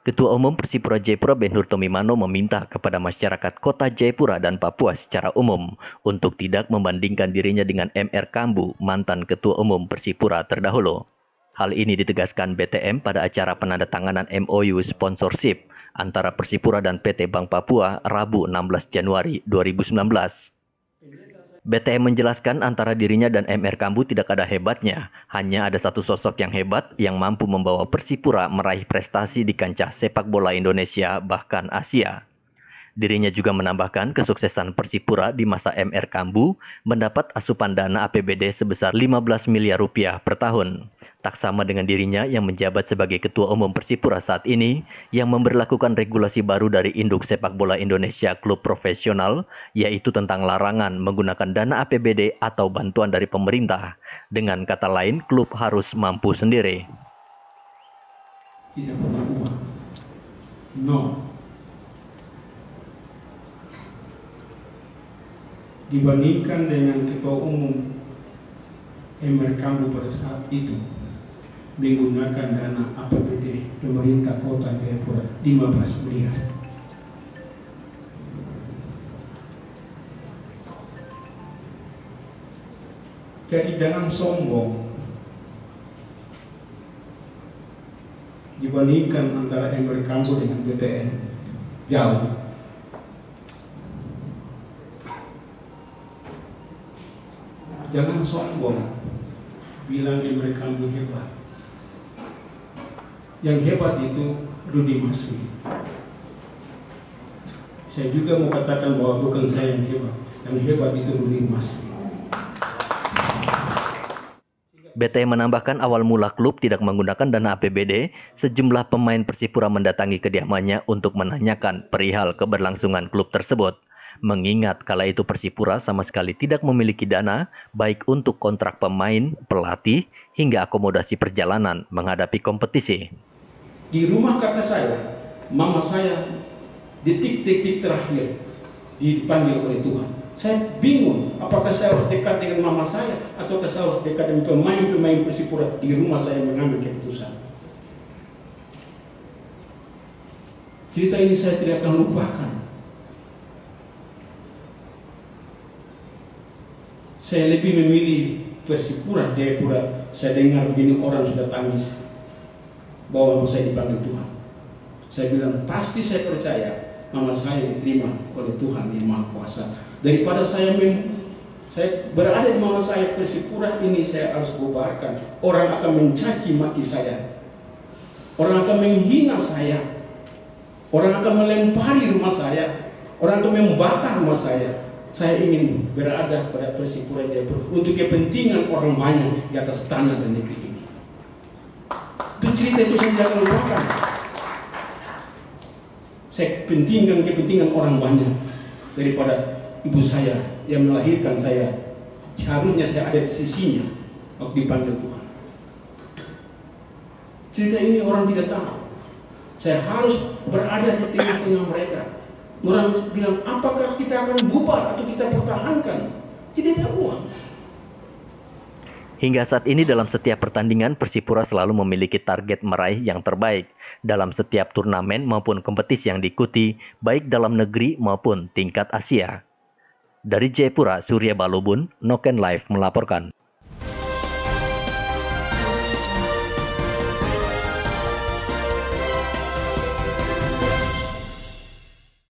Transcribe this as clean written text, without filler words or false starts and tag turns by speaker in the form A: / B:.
A: Ketua Umum Persipura Jayapura Ben Hur Tomimano meminta kepada masyarakat Kota Jayapura dan Papua secara umum untuk tidak membandingkan dirinya dengan MR Kambu, mantan Ketua Umum Persipura terdahulu. Hal ini ditegaskan BTM pada acara penandatanganan MOU sponsorship antara Persipura dan PT Bank Papua Rabu 16 Januari 2019. BTM menjelaskan antara dirinya dan MR Kambu tidak ada hebatnya, hanya ada satu sosok yang hebat yang mampu membawa Persipura meraih prestasi di kancah sepak bola Indonesia bahkan Asia. Dirinya juga menambahkan kesuksesan Persipura di masa MR Kambu mendapat asupan dana APBD sebesar 15 miliar rupiah per tahun. Tak sama dengan dirinya yang menjabat sebagai Ketua Umum Persipura saat ini yang memberlakukan regulasi baru dari Induk Sepak Bola Indonesia Klub Profesional, yaitu tentang larangan menggunakan dana APBD atau bantuan dari pemerintah. Dengan kata lain, klub harus mampu sendiri.
B: Tidak pernah uang. No. Dibandingkan dengan Ketua Umum MR Kambu pada saat itu menggunakan dana APBD pemerintah Kota Jayapura 15 miliar. Jadi jangan sombong dibandingkan antara MR Kambu dengan BTN jauh. Jangan sombong bilang mereka hebat. Yang hebat itu Rudi Maswi. Saya juga mau katakan bahwa bukan saya yang hebat. Yang hebat itu Rudi Maswi.
A: BTM menambahkan awal mula klub tidak menggunakan dana APBD, sejumlah pemain Persipura mendatangi kediamannya untuk menanyakan perihal keberlangsungan klub tersebut. Mengingat kala itu Persipura sama sekali tidak memiliki dana, baik untuk kontrak pemain, pelatih, hingga akomodasi perjalanan menghadapi kompetisi.
B: Di rumah kakak saya, mama saya detik-detik terakhir dipanggil oleh Tuhan. Saya bingung, apakah saya harus dekat dengan mama saya, atau saya harus dekat dengan pemain-pemain Persipura. Di rumah saya mengambil keputusan. Cerita ini saya tidak akan lupakan. Saya lebih memilih Persipura Jayapura. Saya dengar begini orang sudah tangis bahwa mama saya dipanggil Tuhan. Saya bilang pasti saya percaya mama saya diterima oleh Tuhan yang Maha Kuasa. Daripada saya berada di mama saya Persipura ini saya harus bubarkan. Orang akan mencaci maki saya. Orang akan menghina saya. Orang akan melempari rumah saya. Orang akan membakar rumah saya. Saya ingin berada pada Persipura Jayapura untuk kepentingan orang banyak di atas tanah dan negeri ini. Itu cerita itu saya tidak lupakan. Saya pentingkan kepentingan orang banyak daripada ibu saya yang melahirkan saya. Seharusnya saya ada di sisinya waktu dipanggil Tuhan. Cerita ini orang tidak tahu. Saya harus berada di tengah-tengah mereka. Orang bilang, apakah kita akan bubar atau kita pertahankan? Tidak ada uang.
A: Hingga saat ini dalam setiap pertandingan, Persipura selalu memiliki target meraih yang terbaik dalam setiap turnamen maupun kompetisi yang diikuti, baik dalam negeri maupun tingkat Asia. Dari Jayapura, Surya Balubun, Noken Live melaporkan.